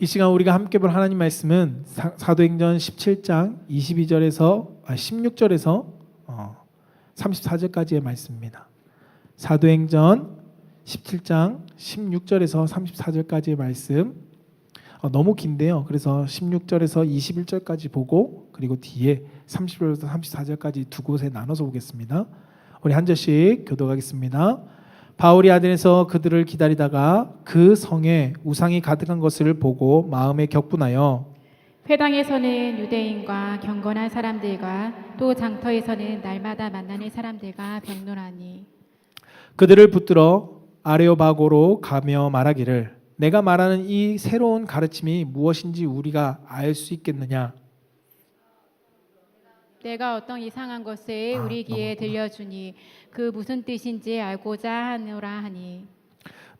이 시간 우리가 함께 볼 하나님 말씀은 사도행전 17장 16절에서 34절까지의 말씀입니다. 사도행전 17장 16절에서 34절까지의 말씀 너무 긴데요. 그래서 16절에서 21절까지 보고 그리고 뒤에 30절에서 34절까지 두 곳에 나눠서 보겠습니다. 우리 한 절씩 교독하겠습니다. 바울이 아덴에서 그들을 기다리다가 그 성에 우상이 가득한 것을 보고 마음에 격분하여 회당에서는 유대인과 경건한 사람들과 또 장터에서는 날마다 만나는 사람들과 병론하니 그들을 붙들어 아레오바고로 가며 말하기를 내가 말하는 이 새로운 가르침이 무엇인지 우리가 알 수 있겠느냐. 내가 어떤 이상한 것을 우리 귀에 들려주니 그 무슨 뜻인지 알고자 하노라 하니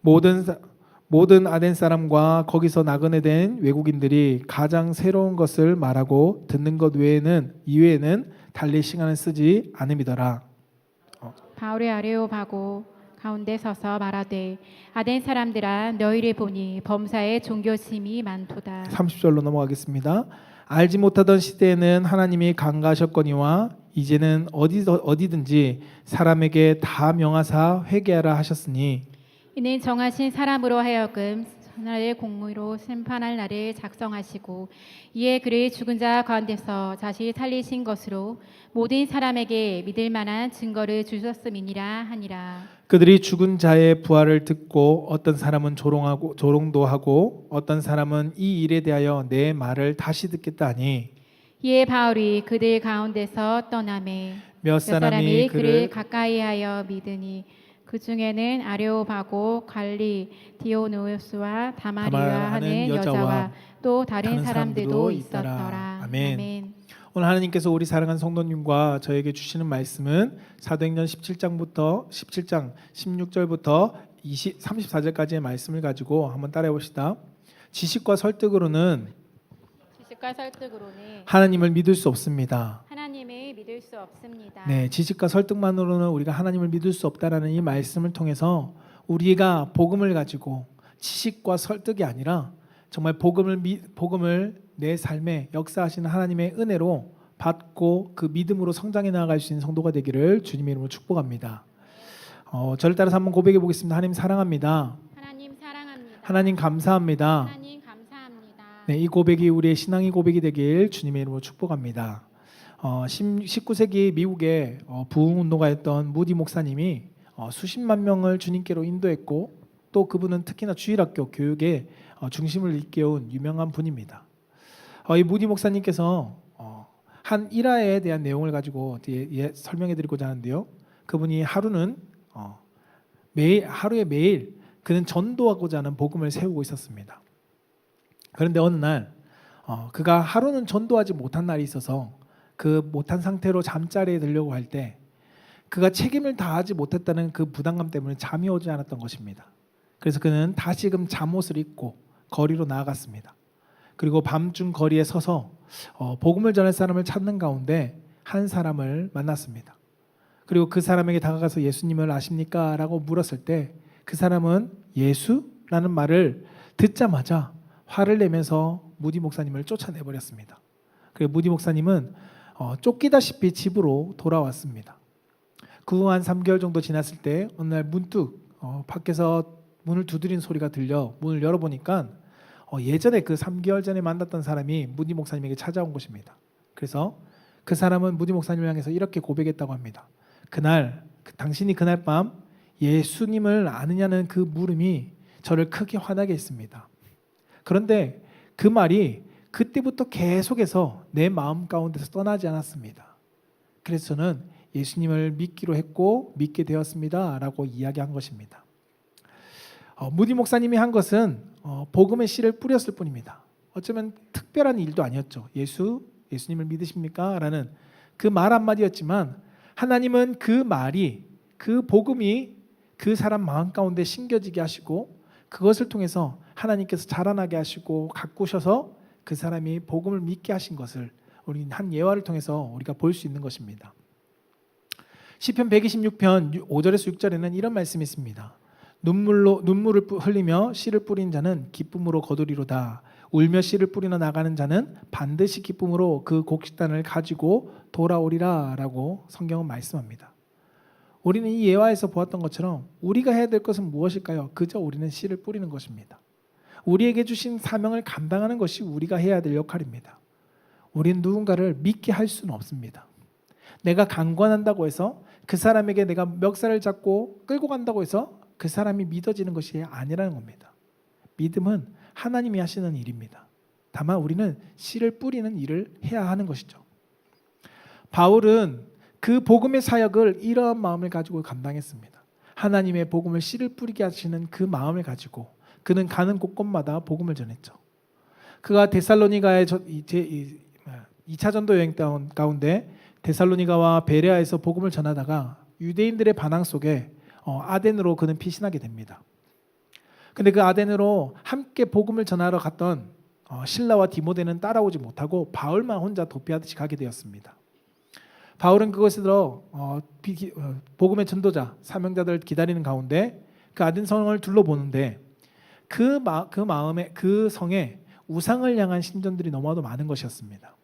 모든 아덴 사람과 거기서 나그네 된 외국인들이 가장 새로운 것을 말하고 듣는 것 이외에는 달리 시간을 쓰지 않음이더라. 바울이 아레오바고 가운데 서서 말하되 아덴 사람들아 너희를 보니 범사에 종교심이 많도다. 30절로 넘어가겠습니다. 알지 못하던 시대에는 하나님이 강가하셨거니와 이제는 어디든지 사람에게 다 명하사 회개하라 하셨으니 이는 정하신 사람으로 하여금 하나의 공의로 심판할 날을 작성하시고 이에 그를 죽은 자 가운데서 다시 살리신 것으로 모든 사람에게 믿을 만한 증거를 주셨음이니라 하니라. 그들이 죽은 자의 부활을 듣고 어떤 사람은 조롱도 하고 어떤 사람은 이 일에 대하여 내 말을 다시 듣겠다 하니 이에 바울이 그들 가운데서 떠나매 몇 사람이 그를 가까이하여 믿으니 그 중에는 아레오바고 갈리 디오누스와 다마리아 하는 여자와 또 다른 사람들도 있었더라. 아멘. 오늘 하나님께서 우리 사랑하는 성도님과 저에게 주시는 말씀은 사도행전 17장 16절부터 34절까지의 말씀을 가지고 한번 따라해 봅시다. 지식과 설득으로는 하나님을 믿을 수 없습니다. 하나님을 믿을 수 없습니다. 네, 지식과 설득만으로는 우리가 하나님을 믿을 수 없다라는 이 말씀을 통해서 우리가 복음을 가지고 지식과 설득이 아니라 정말 복음을 내 삶에 역사하시는 하나님의 은혜로 받고 그 믿음으로 성장해 나아갈 수 있는 성도가 되기를 주님의 이름으로 축복합니다. 저를 따라서 한번 고백해 보겠습니다. 하나님 사랑합니다. 하나님 사랑합니다. 하나님 감사합니다. 하나님 감사합니다. 네, 이 고백이 우리의 신앙의 고백이 되길 주님의 이름으로 축복합니다. 19세기 미국의 부흥운동가였던 무디 목사님이 수십만 명을 주님께로 인도했고 또 그분은 특히나 주일학교 교육의 중심을 일깨운 유명한 분입니다. 이 무디 목사님께서 한 일화에 대한 내용을 가지고 설명해 드리고자 하는데요. 그분이 하루에 매일 그는 전도하고자 하는 복음을 세우고 있었습니다. 그런데 어느 날 그가 하루는 전도하지 못한 날이 있어서 그 못한 상태로 잠자리에 들려고 할 때 그가 책임을 다하지 못했다는 그 부담감 때문에 잠이 오지 않았던 것입니다. 그래서 그는 다시금 잠옷을 입고 거리로 나아갔습니다. 그리고 밤중 거리에 서서 복음을 전할 사람을 찾는 가운데 한 사람을 만났습니다. 그리고 그 사람에게 다가가서 예수님을 아십니까? 라고 물었을 때 그 사람은 예수라는 말을 듣자마자 화를 내면서 무디 목사님을 쫓아내버렸습니다. 그리고 무디 목사님은 쫓기다시피 집으로 돌아왔습니다. 그 후 한 3개월 정도 지났을 때 어느 날 문득 밖에서 문을 두드리는 소리가 들려 문을 열어보니까 예전에 그 3개월 전에 만났던 사람이 무디 목사님에게 찾아온 것입니다. 그래서 그 사람은 무디 목사님을 향해서 이렇게 고백했다고 합니다. 당신이 그날 밤 예수님을 아느냐는 그 물음이 저를 크게 화나게 했습니다. 그런데 그 말이 그때부터 계속해서 내 마음 가운데서 떠나지 않았습니다. 그래서 저는 예수님을 믿기로 했고 믿게 되었습니다 라고 이야기한 것입니다. 무디 목사님이 한 것은 복음의 씨를 뿌렸을 뿐입니다. 어쩌면 특별한 일도 아니었죠. 예수님을 믿으십니까? 라는 그 말 한마디였지만 하나님은 그 말이 그 복음이 그 사람 마음 가운데 심겨지게 하시고 그것을 통해서 하나님께서 자라나게 하시고 가꾸셔서 그 사람이 복음을 믿게 하신 것을 우리 한 예화를 통해서 우리가 볼 수 있는 것입니다. 시편 126편 5절에서 6절에는 이런 말씀이 있습니다. 눈물을 흘리며 씨를 뿌린 자는 기쁨으로 거두리로다. 울며 씨를 뿌리러 나가는 자는 반드시 기쁨으로 그 곡식단을 가지고 돌아오리라라고 성경은 말씀합니다. 우리는 이 예화에서 보았던 것처럼 우리가 해야 될 것은 무엇일까요? 그저 우리는 씨를 뿌리는 것입니다. 우리에게 주신 사명을 감당하는 것이 우리가 해야 될 역할입니다. 우리는 누군가를 믿게 할 수는 없습니다. 내가 강권한다고 해서 그 사람에게 내가 멱살을 잡고 끌고 간다고 해서 그 사람이 믿어지는 것이 아니라는 겁니다. 믿음은 하나님이 하시는 일입니다. 다만 우리는 씨를 뿌리는 일을 해야 하는 것이죠. 바울은 그 복음의 사역을 이러한 마음을 가지고 감당했습니다. 하나님의 복음을 씨를 뿌리게 하시는 그 마음을 가지고 그는 가는 곳곳마다 복음을 전했죠. 그가 데살로니가의 2차 전도 여행 가운데 데살로니가와 베레아에서 복음을 전하다가 유대인들의 반항 속에 아덴으로 그는 피신하게 됩니다. 근데 그 아덴으로 함께 복음을 전하러 갔던 실라와 디모데는 따라오지 못하고 바울만 혼자 도피하듯이 가게 되었습니다. 바울은 그것으로 복음의 전도자 사명자들을 기다리는 가운데 그 아덴 성을 둘러보는데 그 성에 우상을 향한 신전들이 너무나도 많은 것이었습니다.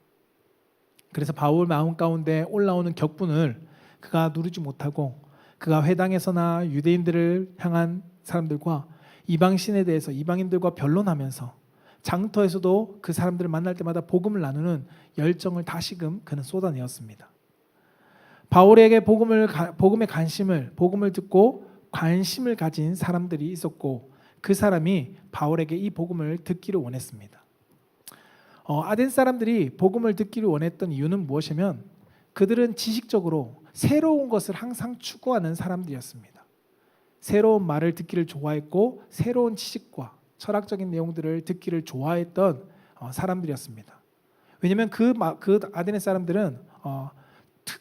그래서 바울 마음 가운데 올라오는 격분을 그가 누르지 못하고 그가 회당에서나 유대인들을 향한 사람들과 이방신에 대해서 이방인들과 변론하면서 장터에서도 그 사람들을 만날 때마다 복음을 나누는 열정을 다시금 그는 쏟아내었습니다. 바울에게 복음의 복음을 듣고 관심을 가진 사람들이 있었고 그 사람이 바울에게 이 복음을 듣기를 원했습니다. 아덴 사람들이 복음을 듣기를 원했던 이유는 무엇이냐면 그들은 지식적으로 새로운 것을 항상 추구하는 사람들이었습니다. 새로운 말을 듣기를 좋아했고 새로운 지식과 철학적인 내용들을 듣기를 좋아했던 사람들이었습니다. 왜냐하면 그 아덴의 사람들은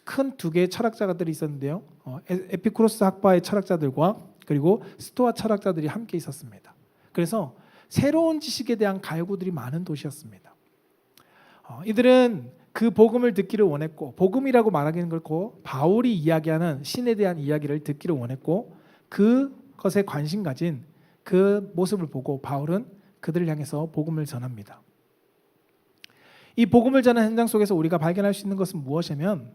큰 두 개의 철학자들이 있었는데요. 에피쿠로스 학파의 철학자들과 그리고 스토아 철학자들이 함께 있었습니다. 그래서 새로운 지식에 대한 갈구들이 많은 도시였습니다. 이들은 그 복음을 듣기를 원했고 복음이라고 말하기는 그렇고 바울이 이야기하는 신에 대한 이야기를 듣기를 원했고 그것에 관심 가진 그 모습을 보고 바울은 그들을 향해서 복음을 전합니다. 이 복음을 전하는 현장 속에서 우리가 발견할 수 있는 것은 무엇이냐면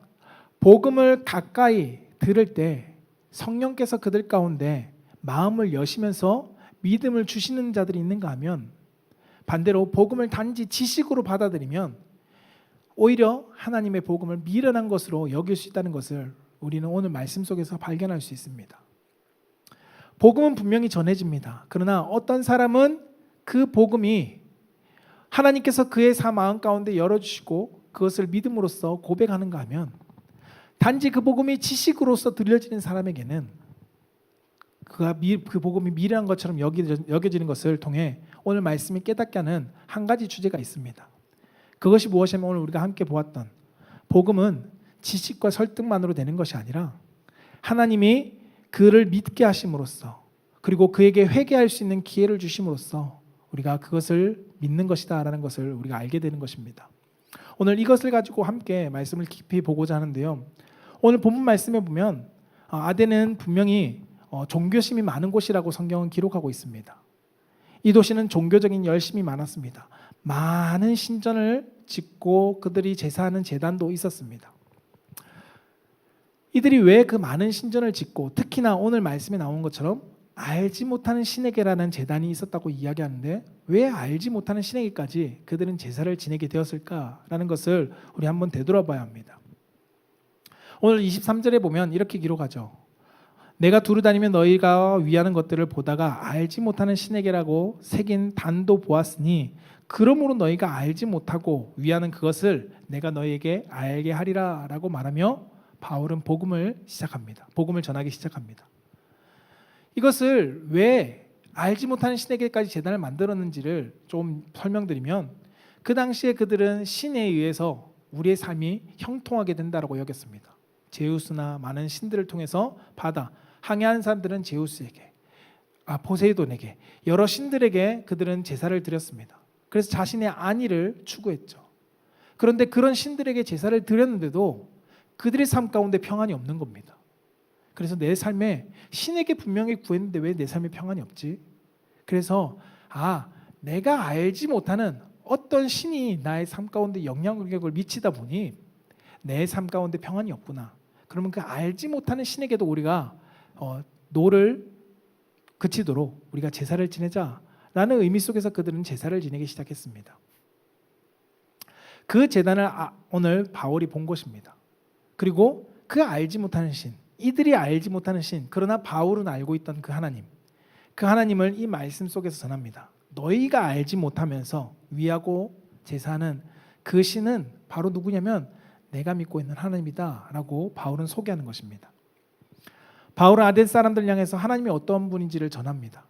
복음을 가까이 들을 때 성령께서 그들 가운데 마음을 여시면서 믿음을 주시는 자들이 있는가 하면 반대로 복음을 단지 지식으로 받아들이면 오히려 하나님의 복음을 미련한 것으로 여길 수 있다는 것을 우리는 오늘 말씀 속에서 발견할 수 있습니다. 복음은 분명히 전해집니다. 그러나 어떤 사람은 그 복음이 하나님께서 그의 마음 가운데 열어주시고 그것을 믿음으로써 고백하는가 하면 단지 그 복음이 지식으로서 들려지는 사람에게는 그 복음이 미련한 것처럼 여겨지는 것을 통해 오늘 말씀이 깨닫게 하는 한 가지 주제가 있습니다. 그것이 무엇이냐면 오늘 우리가 함께 보았던 복음은 지식과 설득만으로 되는 것이 아니라 하나님이 그를 믿게 하심으로써 그리고 그에게 회개할 수 있는 기회를 주심으로써 우리가 그것을 믿는 것이다 라는 것을 우리가 알게 되는 것입니다. 오늘 이것을 가지고 함께 말씀을 깊이 보고자 하는데요. 오늘 본문 말씀에 보면 아덴은 분명히 종교심이 많은 곳이라고 성경은 기록하고 있습니다. 이 도시는 종교적인 열심이 많았습니다. 많은 신전을 짓고 그들이 제사하는 제단도 있었습니다. 이들이 왜 그 많은 신전을 짓고 특히나 오늘 말씀에 나온 것처럼 알지 못하는 신에게라는 제단이 있었다고 이야기하는데 왜 알지 못하는 신에게까지 그들은 제사를 지내게 되었을까라는 것을 우리 한번 되돌아봐야 합니다. 오늘 23절에 보면 이렇게 기록하죠. 내가 두루 다니며 너희가 위하는 것들을 보다가 알지 못하는 신에게라고 새긴 단도 보았으니 그러므로 너희가 알지 못하고 위하는 그것을 내가 너희에게 알게 하리라 라고 말하며 바울은 복음을 시작합니다. 복음을 전하기 시작합니다. 이것을 왜 알지 못하는 신에게까지 제단을 만들었는지를 좀 설명드리면 그 당시에 그들은 신에 의해서 우리의 삶이 형통하게 된다고 여겼습니다. 제우스나 많은 신들을 통해서 항해하는 사람들은 제우스에게, 포세이돈에게, 여러 신들에게 그들은 제사를 드렸습니다. 그래서 자신의 안위를 추구했죠. 그런데 그런 신들에게 제사를 드렸는데도 그들의 삶 가운데 평안이 없는 겁니다. 그래서 내 삶에 신에게 분명히 구했는데 왜 내 삶에 평안이 없지? 그래서 내가 알지 못하는 어떤 신이 나의 삶 가운데 영향력을 미치다 보니 내 삶 가운데 평안이 없구나. 그러면 그 알지 못하는 신에게도 우리가 노를 그치도록 우리가 제사를 지내자라는 의미 속에서 그들은 제사를 지내기 시작했습니다. 그 제단을 오늘 바울이 본 것입니다. 그리고 그 알지 못하는 신, 이들이 알지 못하는 신, 그러나 바울은 알고 있던 그 하나님, 그 하나님을 이 말씀 속에서 전합니다. 너희가 알지 못하면서 위하고 제사하는 그 신은 바로 누구냐면 내가 믿고 있는 하나님이다 라고 바울은 소개하는 것입니다. 바울은 아덴 사람들 향해서 하나님이 어떤 분인지를 전합니다.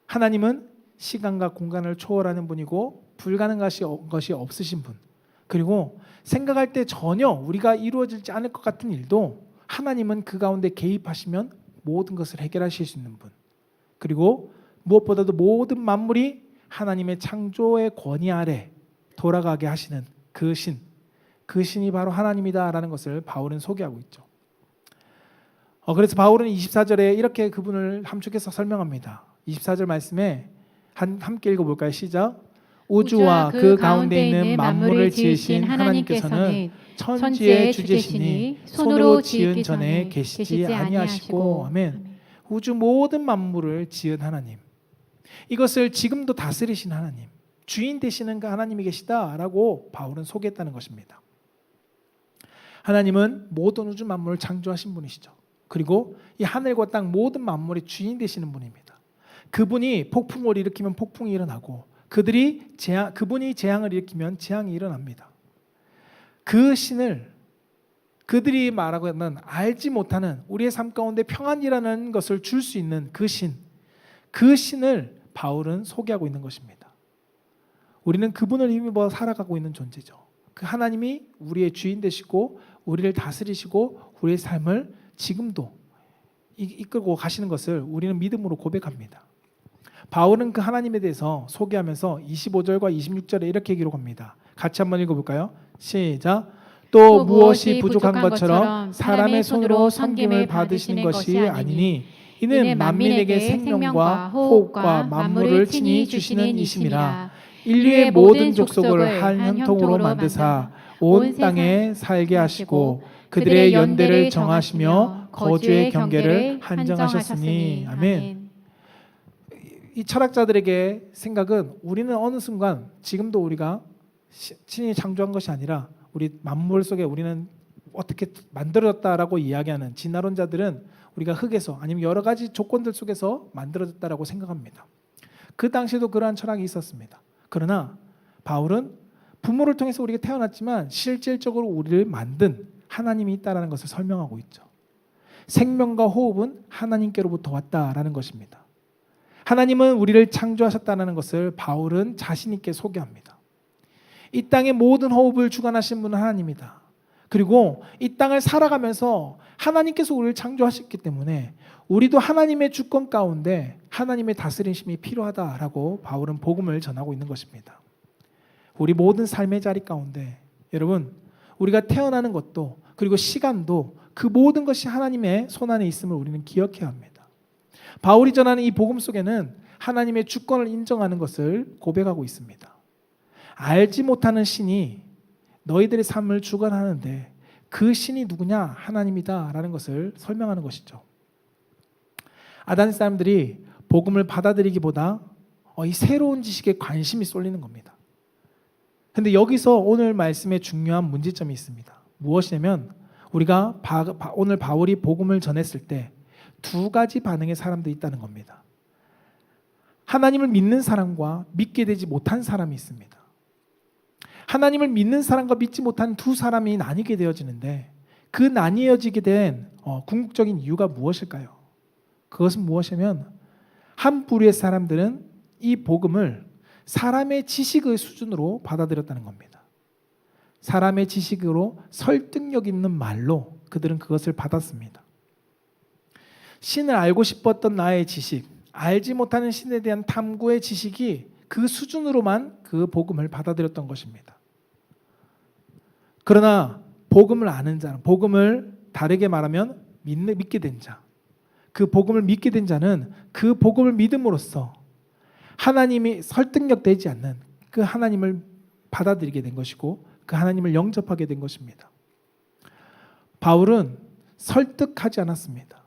하나님은 시간과 공간을 초월하는 분이고 불가능한 것이 없으신 분, 그리고 생각할 때 전혀 우리가 이루어지지 않을 것 같은 일도 하나님은 그 가운데 개입하시면 모든 것을 해결하실 수 있는 분, 그리고 무엇보다도 모든 만물이 하나님의 창조의 권위 아래 돌아가게 하시는 그 신, 그 신이 바로 하나님이다라는 것을 바울은 소개하고 있죠. 그래서 바울은 24절에 이렇게 그분을 함축해서 설명합니다. 24절 말씀에 함께 읽어볼까요? 시작. 우주와 그 가운데 있는 만물을 지으신 하나님께서는 천지의 주제시니 손으로 지은 전에 계시지 아니하시고, 아멘. 우주 모든 만물을 지은 하나님, 이것을 지금도 다스리신 하나님, 주인 되시는 그 하나님이 계시다라고 바울은 소개했다는 것입니다. 하나님은 모든 우주 만물을 창조하신 분이시죠. 그리고 이 하늘과 땅 모든 만물의 주인 되시는 분입니다. 그분이 폭풍을 일으키면 폭풍이 일어나고 그분이 재앙을 일으키면 재앙이 일어납니다. 그 신을 그들이 말하고 있는 알지 못하는 우리의 삶 가운데 평안이라는 것을 줄 수 있는 그 신을 바울은 소개하고 있는 것입니다. 우리는 그분을 힘입어 살아가고 있는 존재죠. 그 하나님이 우리의 주인 되시고 우리를 다스리시고 우리의 삶을 지금도 이끌고 가시는 것을 우리는 믿음으로 고백합니다. 바울은 그 하나님에 대해서 소개하면서 25절과 26절에 이렇게 기록합니다. 같이 한번 읽어볼까요? 시작. 또 무엇이 부족한 것처럼 사람의 손으로 섬김을 받으시는 것이 아니니 이는 만민에게 생명과 호흡과 만물을 친히 주시는 이심이라. 인류의 모든 족속을 한 통으로 만드사 온 땅에 살게 하시고 그들의 연대를 정하시며 거주의 경계를 한정하셨으니. 아멘. 이 철학자들에게 생각은 우리는 어느 순간 지금도 우리가 신이 창조한 것이 아니라 우리 만물 속에 우리는 어떻게 만들어졌다라고 이야기하는 진화론자들은 우리가 흙에서 아니면 여러 가지 조건들 속에서 만들어졌다라고 생각합니다. 그 당시에도 그러한 철학이 있었습니다. 그러나 바울은 부모를 통해서 우리가 태어났지만 실질적으로 우리를 만든 하나님이 있다라는 것을 설명하고 있죠. 생명과 호흡은 하나님께로부터 왔다라는 것입니다. 하나님은 우리를 창조하셨다는 것을 바울은 자신 있게 소개합니다. 이 땅의 모든 호흡을 주관하신 분은 하나님이다. 그리고 이 땅을 살아가면서 하나님께서 우리를 창조하셨기 때문에 우리도 하나님의 주권 가운데 하나님의 다스리심이 필요하다라고 바울은 복음을 전하고 있는 것입니다. 우리 모든 삶의 자리 가운데 여러분, 우리가 태어나는 것도 그리고 시간도 그 모든 것이 하나님의 손안에 있음을 우리는 기억해야 합니다. 바울이 전하는 이 복음 속에는 하나님의 주권을 인정하는 것을 고백하고 있습니다. 알지 못하는 신이 너희들의 삶을 주관하는데 그 신이 누구냐? 하나님이다라는 것을 설명하는 것이죠. 아단 사람들이 복음을 받아들이기보다 이 새로운 지식에 관심이 쏠리는 겁니다. 그런데 여기서 오늘 말씀에 중요한 문제점이 있습니다. 무엇이냐면 우리가 오늘 바울이 복음을 전했을 때 두 가지 반응의 사람들이 있다는 겁니다. 하나님을 믿는 사람과 믿게 되지 못한 사람이 있습니다. 하나님을 믿는 사람과 믿지 못한 두 사람이 나뉘게 되어지는데 그 나뉘어지게 된 궁극적인 이유가 무엇일까요? 그것은 무엇이냐면 한 부류의 사람들은 이 복음을 사람의 지식의 수준으로 받아들였다는 겁니다. 사람의 지식으로 설득력 있는 말로 그들은 그것을 받았습니다. 신을 알고 싶었던 나의 지식, 알지 못하는 신에 대한 탐구의 지식이 그 수준으로만 그 복음을 받아들였던 것입니다. 그러나 복음을 아는 자는, 복음을 다르게 말하면 믿게 된 자, 그 복음을 믿게 된 자는 그 복음을 믿음으로써 하나님이 설득력 되지 않는 그 하나님을 받아들이게 된 것이고 그 하나님을 영접하게 된 것입니다. 바울은 설득하지 않았습니다.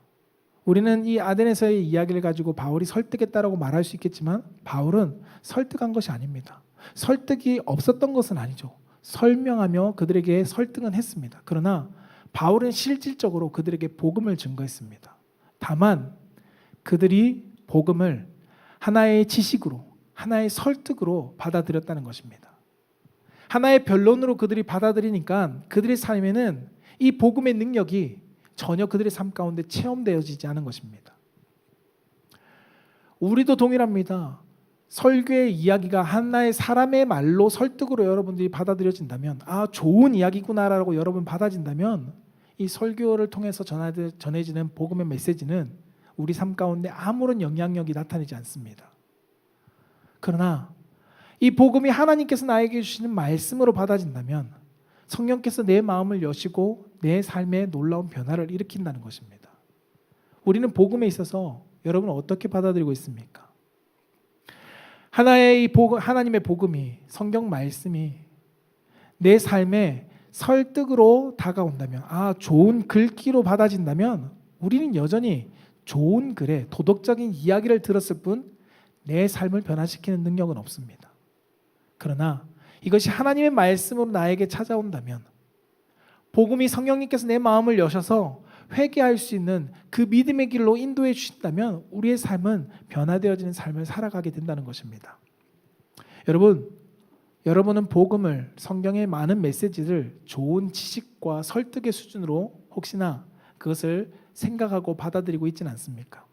우리는 이 아덴에서의 이야기를 가지고 바울이 설득했다라고 말할 수 있겠지만 바울은 설득한 것이 아닙니다. 설득이 없었던 것은 아니죠. 설명하며 그들에게 설득은 했습니다. 그러나 바울은 실질적으로 그들에게 복음을 증거했습니다. 다만 그들이 복음을 하나의 지식으로, 하나의 설득으로 받아들였다는 것입니다. 하나의 변론으로 그들이 받아들이니까 그들의 삶에는 이 복음의 능력이 전혀 그들의 삶 가운데 체험되어지지 않은 것입니다. 우리도 동일합니다. 설교의 이야기가 하나의 사람의 말로 설득으로 여러분들이 받아들여진다면 좋은 이야기구나라고 여러분 받아진다면 이 설교를 통해서 전해지는 복음의 메시지는 우리 삶 가운데 아무런 영향력이 나타나지 않습니다. 그러나 이 복음이 하나님께서 나에게 주시는 말씀으로 받아진다면 성령께서 내 마음을 여시고 내 삶에 놀라운 변화를 일으킨다는 것입니다. 우리는 복음에 있어서 여러분 어떻게 받아들이고 있습니까? 하나님의 복음이, 성경 말씀이 내 삶에 설득으로 다가온다면, 좋은 글귀로 받아진다면 우리는 여전히 좋은 글에 도덕적인 이야기를 들었을 뿐 내 삶을 변화시키는 능력은 없습니다. 그러나 이것이 하나님의 말씀으로 나에게 찾아온다면, 복음이 성령님께서 내 마음을 여셔서 회개할 수 있는 그 믿음의 길로 인도해 주신다면 우리의 삶은 변화되어지는 삶을 살아가게 된다는 것입니다. 여러분은 복음을, 성경의 많은 메시지를 좋은 지식과 설득의 수준으로 혹시나 그것을 생각하고 받아들이고 있지는 않습니까?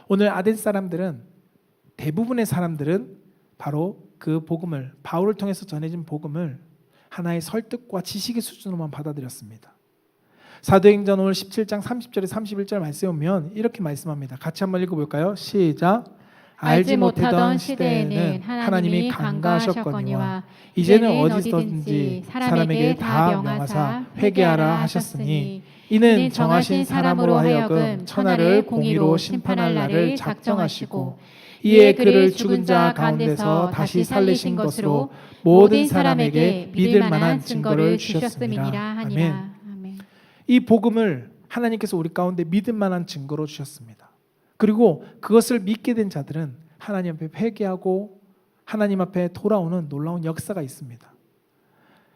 오늘 아덴 사람들은, 대부분의 사람들은 바로 그 복음을, 바울을 통해서 전해진 복음을 하나의 설득과 지식의 수준으로만 받아들였습니다. 사도행전 오늘 17장 30절에 31절 말씀에 보면 이렇게 말씀합니다. 같이 한번 읽어볼까요? 시작. 알지 못하던 시대에는 하나님이 간과하셨거니와 이제는 어디서든지 사람에게 다 명하사 회개하라 하셨으니 이는 정하신 사람으로 하여금 천하를 공의로 심판할 날을 작정하시고 이에 그를 죽은 자 가운데서 다시 살리신 것으로 모든 사람에게 믿을 만한 증거를 주셨음이니라 하니라. 아멘. 이 복음을 하나님께서 우리 가운데 믿을 만한 증거로 주셨습니다. 그리고 그것을 믿게 된 자들은 하나님 앞에 회개하고 하나님 앞에 돌아오는 놀라운 역사가 있습니다.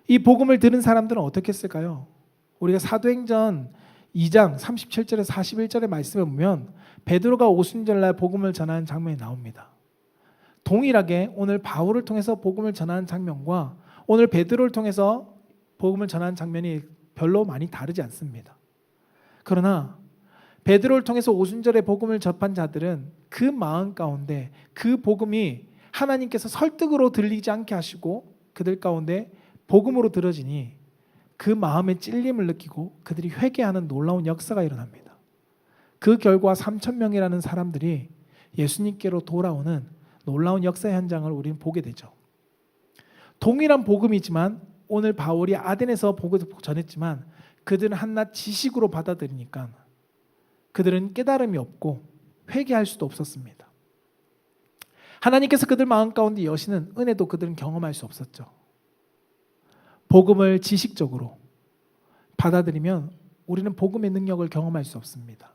이 복음을 들은 사람들은 어떻게 했을까요? 우리가 사도행전 2장 37절에서 41절의 말씀을 보면 베드로가 오순절날 복음을 전하는 장면이 나옵니다. 동일하게 오늘 바울을 통해서 복음을 전하는 장면과 오늘 베드로를 통해서 복음을 전하는 장면이 별로 많이 다르지 않습니다. 그러나 베드로를 통해서 오순절에 복음을 접한 자들은 그 마음 가운데 그 복음이 하나님께서 설득으로 들리지 않게 하시고 그들 가운데 복음으로 들어지니 그 마음의 찔림을 느끼고 그들이 회개하는 놀라운 역사가 일어납니다. 그 결과 3,000명이라는 사람들이 예수님께로 돌아오는 놀라운 역사 현장을 우리는 보게 되죠. 동일한 복음이지만 오늘 바울이 아덴에서 복음을 전했지만 그들은 한낱 지식으로 받아들이니까 그들은 깨달음이 없고 회개할 수도 없었습니다. 하나님께서 그들 마음 가운데 여시는 은혜도 그들은 경험할 수 없었죠. 복음을 지식적으로 받아들이면 우리는 복음의 능력을 경험할 수 없습니다.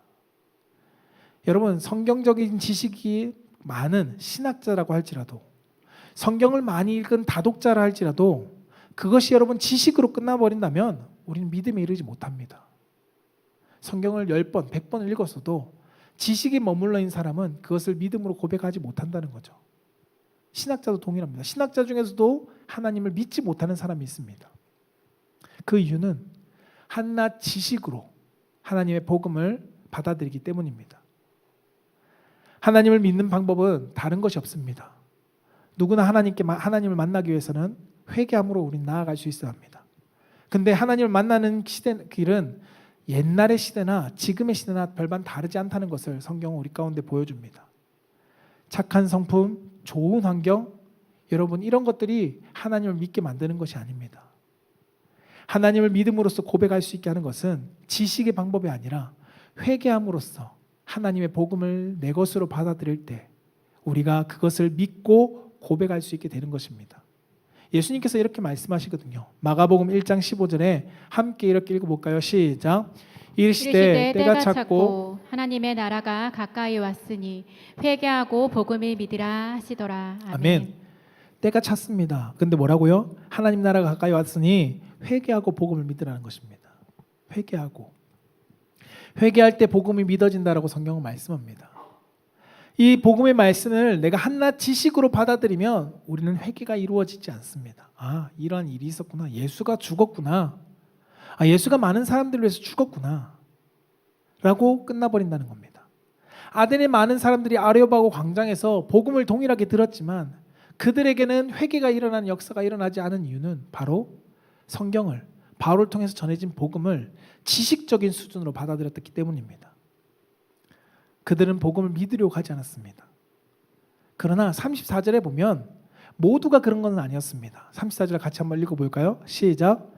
여러분, 성경적인 지식이 많은 신학자라고 할지라도, 성경을 많이 읽은 다독자라 할지라도 그것이 여러분 지식으로 끝나버린다면 우리는 믿음에 이르지 못합니다. 성경을 10번, 100번 읽었어도 지식이 머물러 있는 사람은 그것을 믿음으로 고백하지 못한다는 거죠. 신학자도 동일합니다. 신학자 중에서도 하나님을 믿지 못하는 사람이 있습니다. 그 이유는 한낱 지식으로 하나님의 복음을 받아들이기 때문입니다. 하나님을 믿는 방법은 다른 것이 없습니다. 누구나 하나님을 만나기 위해서는 회개함으로 우리는 나아갈 수 있어야 합니다. 근데 하나님을 만나는 길은 옛날의 시대나 지금의 시대나 별반 다르지 않다는 것을 성경은 우리 가운데 보여줍니다. 착한 성품, 좋은 환경, 여러분 이런 것들이 하나님을 믿게 만드는 것이 아닙니다. 하나님을 믿음으로써 고백할 수 있게 하는 것은 지식의 방법이 아니라 회개함으로써 하나님의 복음을 내 것으로 받아들일 때 우리가 그것을 믿고 고백할 수 있게 되는 것입니다. 예수님께서 이렇게 말씀하시거든요. 마가복음 1장 15절에 함께 이렇게 읽어볼까요? 시작. 이르시되 때가 찼고 하나님의 나라가 가까이 왔으니 회개하고 복음을 믿으라 하시더라. 아멘. 때가 찼습니다. 근데 뭐라고요? 하나님 나라가 가까이 왔으니 회개하고 복음을 믿으라는 것입니다. 회개할 때 복음이 믿어진다라고 성경은 말씀합니다. 이 복음의 말씀을 내가 한낱 지식으로 받아들이면 우리는 회개가 이루어지지 않습니다. 아, 이러한 일이 있었구나. 예수가 죽었구나. 아, 예수가 많은 사람들을 위해서 죽었구나. 라고 끝나버린다는 겁니다. 아덴의 많은 사람들이 아레오바고 광장에서 복음을 동일하게 들었지만 그들에게는 회개가 일어나는 역사가 일어나지 않은 이유는 바로 성경을 바울을 통해서 전해진 복음을 지식적인 수준으로 받아들였기 때문입니다. 그들은 복음을 믿으려고 하지 않았습니다. 그러나 34절에 보면 모두가 그런 것은 아니었습니다. 34절 같이 한번 읽어볼까요? 시작.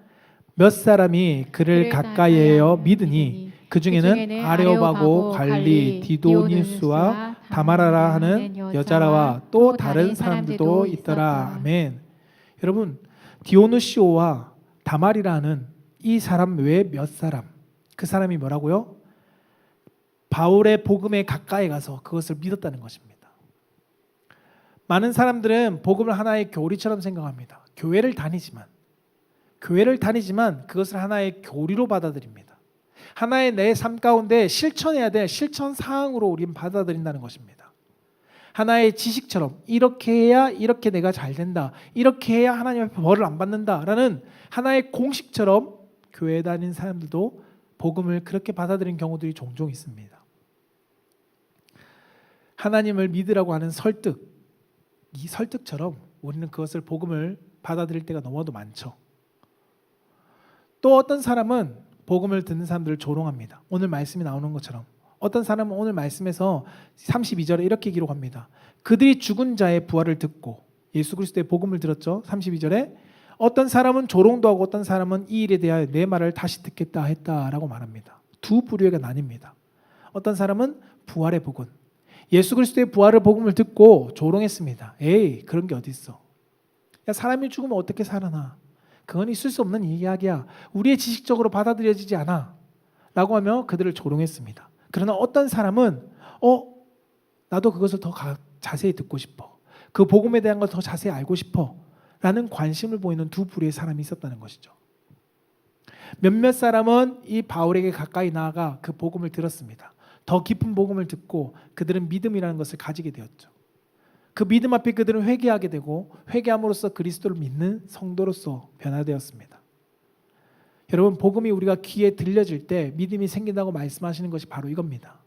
몇 사람이 그를 가까이하여 믿으니 그 중에는 아레오바고 관리 디도니수와 다마라라 하는 여자라와 또 다른 사람들도 있더라. 아멘. 여러분, 디오누시오와 다말이라는 이 사람 외에 몇 사람, 그 사람이 뭐라고요? 바울의 복음에 가까이 가서 그것을 믿었다는 것입니다. 많은 사람들은 복음을 하나의 교리처럼 생각합니다. 교회를 다니지만 그것을 하나의 교리로 받아들입니다. 하나의 내 삶 가운데 실천해야 될 실천 사항으로 우리는 받아들인다는 것입니다. 하나의 지식처럼 이렇게 해야 이렇게 내가 잘 된다, 이렇게 해야 하나님 앞에 벌을 안 받는다라는 하나의 공식처럼 교회에 다니는 사람들도 복음을 그렇게 받아들이는 경우들이 종종 있습니다. 하나님을 믿으라고 하는 설득, 이 설득처럼 우리는 그것을 복음을 받아들일 때가 너무도 많죠. 또 어떤 사람은 복음을 듣는 사람들을 조롱합니다. 오늘 말씀이 나오는 것처럼 어떤 사람은 오늘 말씀에서 32절에 이렇게 기록합니다. 그들이 죽은 자의 부활을 듣고 예수 그리스도의 복음을 들었죠. 32절에 어떤 사람은 조롱도 하고 어떤 사람은 이 일에 대하여 내 말을 다시 듣겠다 했다라고 말합니다. 두 부류가 나뉩니다. 어떤 사람은 부활의 복음, 예수 그리스도의 부활의 복음을 듣고 조롱했습니다. 에이, 그런 게 어디 있어? 야, 사람이 죽으면 어떻게 살아나? 그건 있을 수 없는 이야기야. 우리의 지식적으로 받아들여지지 않아. 라고 하며 그들을 조롱했습니다. 그러나 어떤 사람은 나도 그것을 더 자세히 듣고 싶어. 그 복음에 대한 걸 더 자세히 알고 싶어. 라는 관심을 보이는 두 부류의 사람이 있었다는 것이죠. 몇몇 사람은 이 바울에게 가까이 나아가 그 복음을 들었습니다. 더 깊은 복음을 듣고 그들은 믿음이라는 것을 가지게 되었죠. 그 믿음 앞에 그들은 회개하게 되고 회개함으로써 그리스도를 믿는 성도로서 변화되었습니다. 여러분, 복음이 우리가 귀에 들려질 때 믿음이 생긴다고 말씀하시는 것이 바로 이겁니다.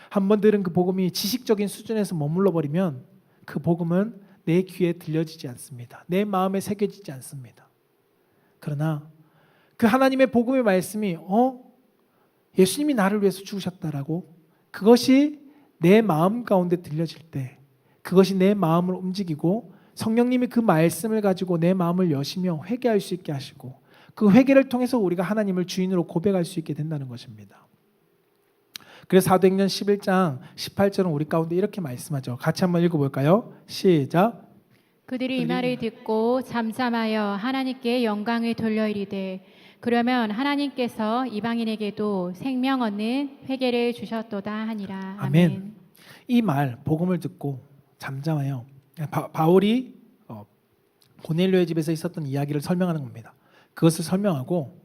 한번 들은 그 복음이 지식적인 수준에서 머물러 버리면 그 복음은 내 귀에 들려지지 않습니다. 내 마음에 새겨지지 않습니다. 그러나 그 하나님의 복음의 말씀이 예수님이 나를 위해서 죽으셨다라고 그것이 내 마음 가운데 들려질 때 그것이 내 마음을 움직이고 성령님이 그 말씀을 가지고 내 마음을 여시며 회개할 수 있게 하시고 그 회개를 통해서 우리가 하나님을 주인으로 고백할 수 있게 된다는 것입니다. 그래서 사도행전 11장 18절은 우리 가운데 이렇게 말씀하죠. 같이 한번 읽어볼까요? 시작. 그들이 이 말을 듣고 잠잠하여 하나님께 영광을 돌려 이르되 그러면 하나님께서 이방인에게도 생명 얻는 회개를 주셨도다 하니라. 아멘. 이 말 복음을 듣고 잠잠해요. 바울이 고넬료의 집에서 있었던 이야기를 설명하는 겁니다. 그것을 설명하고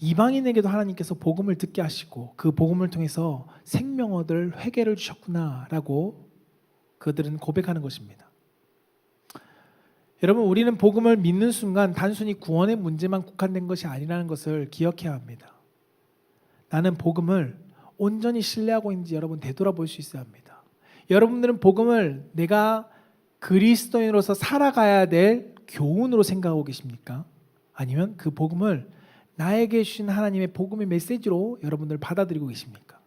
이방인에게도 하나님께서 복음을 듣게 하시고 그 복음을 통해서 생명 얻을 회개를 주셨구나라고 그들은 고백하는 것입니다. 여러분, 우리는 복음을 믿는 순간 단순히 구원의 문제만 국한된 것이 아니라는 것을 기억해야 합니다. 나는 복음을 온전히 신뢰하고 있는지 여러분 되돌아볼 수 있어야 합니다. 여러분들은 복음을 내가 그리스도인으로서 살아가야 될 교훈으로 생각하고 계십니까? 아니면 그 복음을 나에게 주신 하나님의 복음의 메시지로 여러분들 받아들이고 계십니까?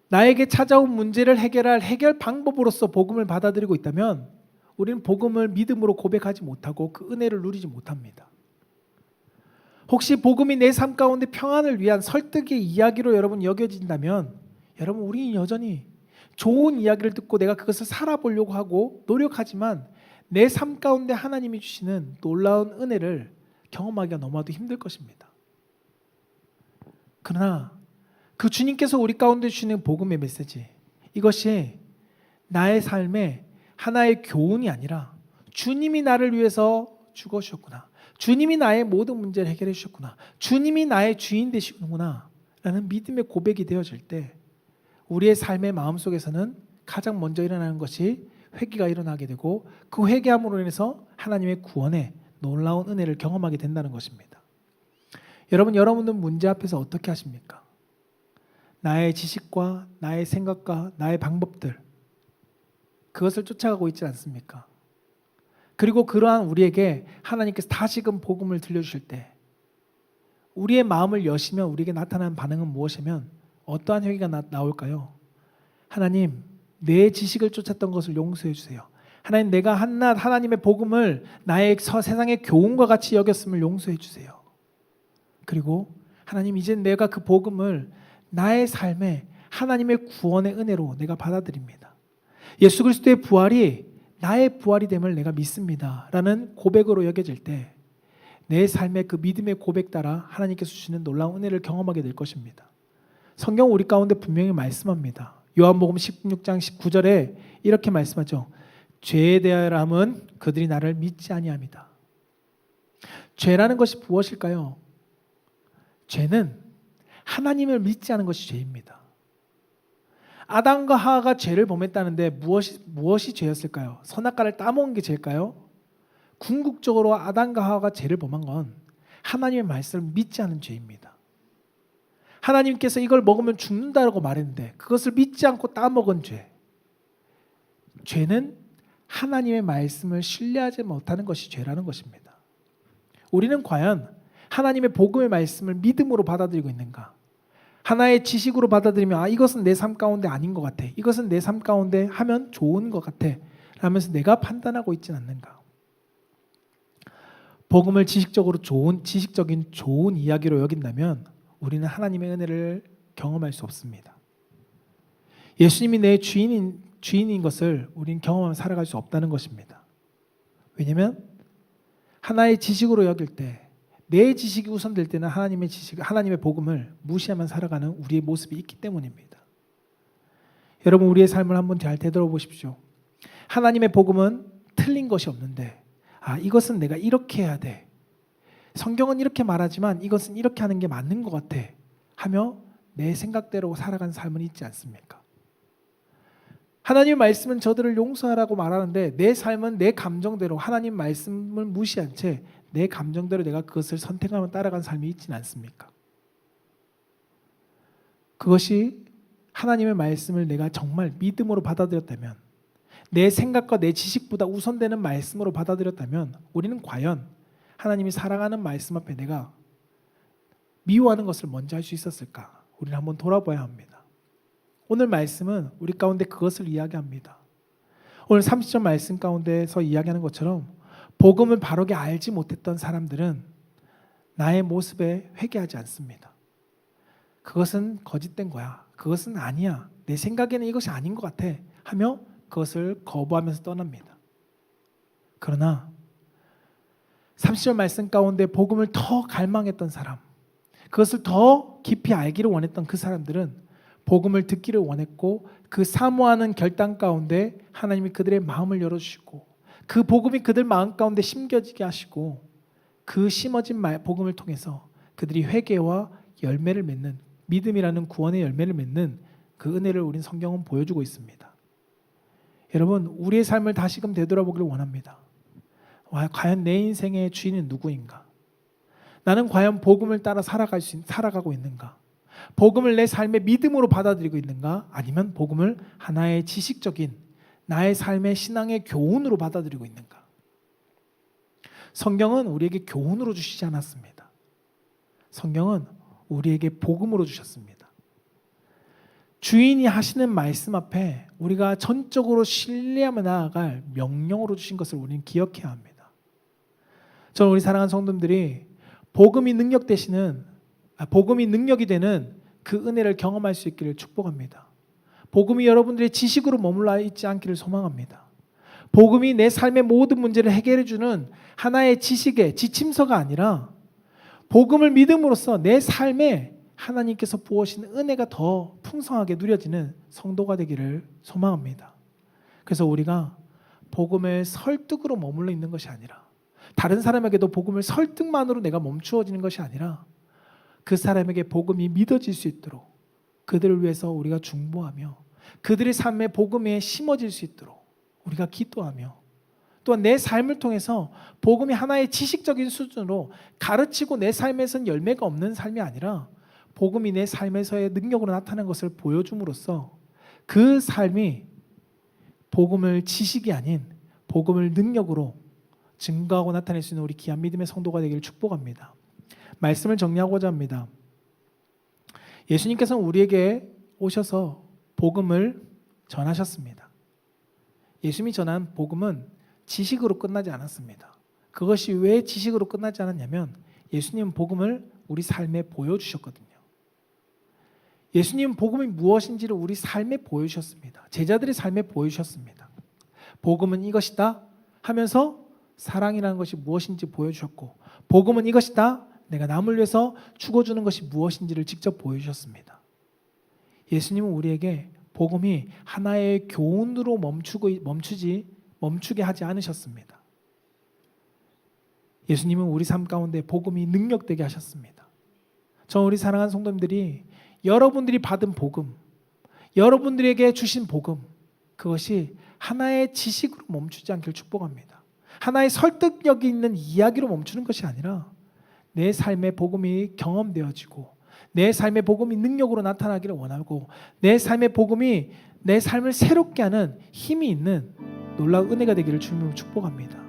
나에게 찾아온 문제를 해결할 해결 방법으로서 복음을 받아들이고 있다면 우리는 복음을 믿음으로 고백하지 못하고 그 은혜를 누리지 못합니다. 혹시 복음이 내 삶 가운데 평안을 위한 설득의 이야기로 여러분 여겨진다면 여러분 우리는 여전히 좋은 이야기를 듣고 내가 그것을 살아보려고 하고 노력하지만 내 삶 가운데 하나님이 주시는 놀라운 은혜를 경험하기가 너무나도 힘들 것입니다. 그러나 그 주님께서 우리 가운데 주시는 복음의 메시지, 이것이 나의 삶에 하나의 교훈이 아니라 주님이 나를 위해서 죽으셨구나, 주님이 나의 모든 문제를 해결해 주셨구나, 주님이 나의 주인 되시구나 라는 믿음의 고백이 되어질 때 우리의 삶의 마음속에서는 가장 먼저 일어나는 것이 회개가 일어나게 되고, 그 회개함으로 인해서 하나님의 구원의 놀라운 은혜를 경험하게 된다는 것입니다. 여러분은 문제 앞에서 어떻게 하십니까? 나의 지식과 나의 생각과 나의 방법들, 그것을 쫓아가고 있지 않습니까? 그리고 그러한 우리에게 하나님께서 다시금 복음을 들려주실 때 우리의 마음을 여시면 우리에게 나타나는 반응은 무엇이면 어떠한 회개가 나올까요? 하나님, 내 지식을 쫓았던 것을 용서해 주세요. 하나님, 내가 한낱 하나님의 복음을 나의 세상의 교훈과 같이 여겼음을 용서해 주세요. 그리고 하나님, 이제 내가 그 복음을 나의 삶에 하나님의 구원의 은혜로 내가 받아들입니다. 예수 그리스도의 부활이 나의 부활이 됨을 내가 믿습니다 라는 고백으로 여겨질 때 내 삶의 그 믿음의 고백 따라 하나님께서 주시는 놀라운 은혜를 경험하게 될 것입니다. 성경 우리 가운데 분명히 말씀합니다. 요한복음 16장 19절에 이렇게 말씀하죠. 죄에 대하여람은 그들이 나를 믿지 아니함이다. 죄라는 것이 무엇일까요? 죄는 하나님을 믿지 않은 것이 죄입니다. 아담과 하와가 죄를 범했다는데 무엇이 죄였을까요? 선악과를 따먹은 게 죄일까요? 궁극적으로 아담과 하와가 죄를 범한 건 하나님의 말씀을 믿지 않은 죄입니다. 하나님께서 이걸 먹으면 죽는다고 말했는데 그것을 믿지 않고 따먹은 죄. 죄는 하나님의 말씀을 신뢰하지 못하는 것이 죄라는 것입니다. 우리는 과연 하나님의 복음의 말씀을 믿음으로 받아들이고 있는가? 하나의 지식으로 받아들이면 이것은 내 삶 가운데 아닌 것 같아, 이것은 내 삶 가운데 하면 좋은 것 같아 라면서 내가 판단하고 있지는 않는가? 복음을 지식적인 좋은 이야기로 여긴다면 우리는 하나님의 은혜를 경험할 수 없습니다. 예수님이 내 주인인 것을 우리는 경험하며 살아갈 수 없다는 것입니다. 왜냐하면 하나의 지식으로 여길 때, 내 지식이 우선될 때는 하나님의 복음을 무시하며 살아가는 우리의 모습이 있기 때문입니다. 여러분, 우리의 삶을 한번 잘 되돌아보십시오. 하나님의 복음은 틀린 것이 없는데 이것은 내가 이렇게 해야 돼, 성경은 이렇게 말하지만 이것은 이렇게 하는 게 맞는 것 같아 하며 내 생각대로 살아가는 삶은 있지 않습니까? 하나님의 말씀은 저들을 용서하라고 말하는데 내 삶은 내 감정대로 하나님 말씀을 무시한 채 내 감정대로 내가 그것을 선택하며 따라가는 삶이 있지는 않습니까? 그것이 하나님의 말씀을 내가 정말 믿음으로 받아들였다면, 내 생각과 내 지식보다 우선되는 말씀으로 받아들였다면 우리는 과연 하나님이 사랑하는 말씀 앞에 내가 미워하는 것을 먼저 할 수 있었을까? 우리는 한번 돌아봐야 합니다. 오늘 말씀은 우리 가운데 그것을 이야기합니다. 오늘 30절 말씀 가운데서 이야기하는 것처럼 복음을 바르게 알지 못했던 사람들은 나의 모습에 회개하지 않습니다. 그것은 거짓된 거야, 그것은 아니야, 내 생각에는 이것이 아닌 것 같아 하며 그것을 거부하면서 떠납니다. 그러나 30절 말씀 가운데 복음을 더 갈망했던 사람, 그것을 더 깊이 알기를 원했던 그 사람들은 복음을 듣기를 원했고, 그 사모하는 결단 가운데 하나님이 그들의 마음을 열어주시고 그 복음이 그들 마음 가운데 심겨지게 하시고, 그 심어진 복음을 통해서 그들이 회개와 열매를 맺는, 믿음이라는 구원의 열매를 맺는 그 은혜를 우린 성경은 보여주고 있습니다. 여러분, 우리의 삶을 다시금 되돌아보기를 원합니다. 과연 내 인생의 주인은 누구인가? 나는 과연 복음을 따라 살아가고 있는가? 복음을 내 삶의 믿음으로 받아들이고 있는가? 아니면 복음을 하나의 지식적인 나의 삶의 신앙의 교훈으로 받아들이고 있는가? 성경은 우리에게 교훈으로 주시지 않았습니다. 성경은 우리에게 복음으로 주셨습니다. 주인이 하시는 말씀 앞에 우리가 전적으로 신뢰하며 나아갈 명령으로 주신 것을 우리는 기억해야 합니다. 저는 우리 사랑하는 성도님들이 복음이 복음이 능력이 되는 그 은혜를 경험할 수 있기를 축복합니다. 복음이 여러분들의 지식으로 머물러 있지 않기를 소망합니다. 복음이 내 삶의 모든 문제를 해결해 주는 하나의 지식의 지침서가 아니라 복음을 믿음으로써 내 삶에 하나님께서 부으신 은혜가 더 풍성하게 누려지는 성도가 되기를 소망합니다. 그래서 우리가 복음을 설득으로 머물러 있는 것이 아니라, 다른 사람에게도 복음을 설득만으로 내가 멈추어지는 것이 아니라 그 사람에게 복음이 믿어질 수 있도록 그들을 위해서 우리가 중보하며 그들의 삶에 복음에 심어질 수 있도록 우리가 기도하며, 또한 내 삶을 통해서 복음이 하나의 지식적인 수준으로 가르치고 내 삶에서는 열매가 없는 삶이 아니라 복음이 내 삶에서의 능력으로 나타나는 것을 보여줌으로써 그 삶이 복음을 지식이 아닌 복음을 능력으로 증거하고 나타낼 수 있는 우리 귀한 믿음의 성도가 되기를 축복합니다. 말씀을 정리하고자 합니다. 예수님께서는 우리에게 오셔서 복음을 전하셨습니다. 예수님이 전한 복음은 지식으로 끝나지 않았습니다. 그것이 왜 지식으로 끝나지 않았냐면 예수님은 복음을 우리 삶에 보여주셨거든요. 예수님은 복음이 무엇인지를 우리 삶에 보여주셨습니다. 제자들의 삶에 보여주셨습니다. 복음은 이것이다 하면서 사랑이라는 것이 무엇인지 보여주셨고, 복음은 이것이다, 내가 남을 위해서 죽어주는 것이 무엇인지를 직접 보여주셨습니다. 예수님은 우리에게 복음이 하나의 교훈으로 멈추게 하지 않으셨습니다. 예수님은 우리 삶 가운데 복음이 능력되게 하셨습니다. 저 우리 사랑하는 성도님들이 여러분들이 받은 복음, 여러분들에게 주신 복음, 그것이 하나의 지식으로 멈추지 않기를 축복합니다. 하나의 설득력이 있는 이야기로 멈추는 것이 아니라 내 삶의 복음이 경험되어지고 내 삶의 복음이 능력으로 나타나기를 원하고 내 삶의 복음이 내 삶을 새롭게 하는 힘이 있는 놀라운 은혜가 되기를 주님으로 축복합니다.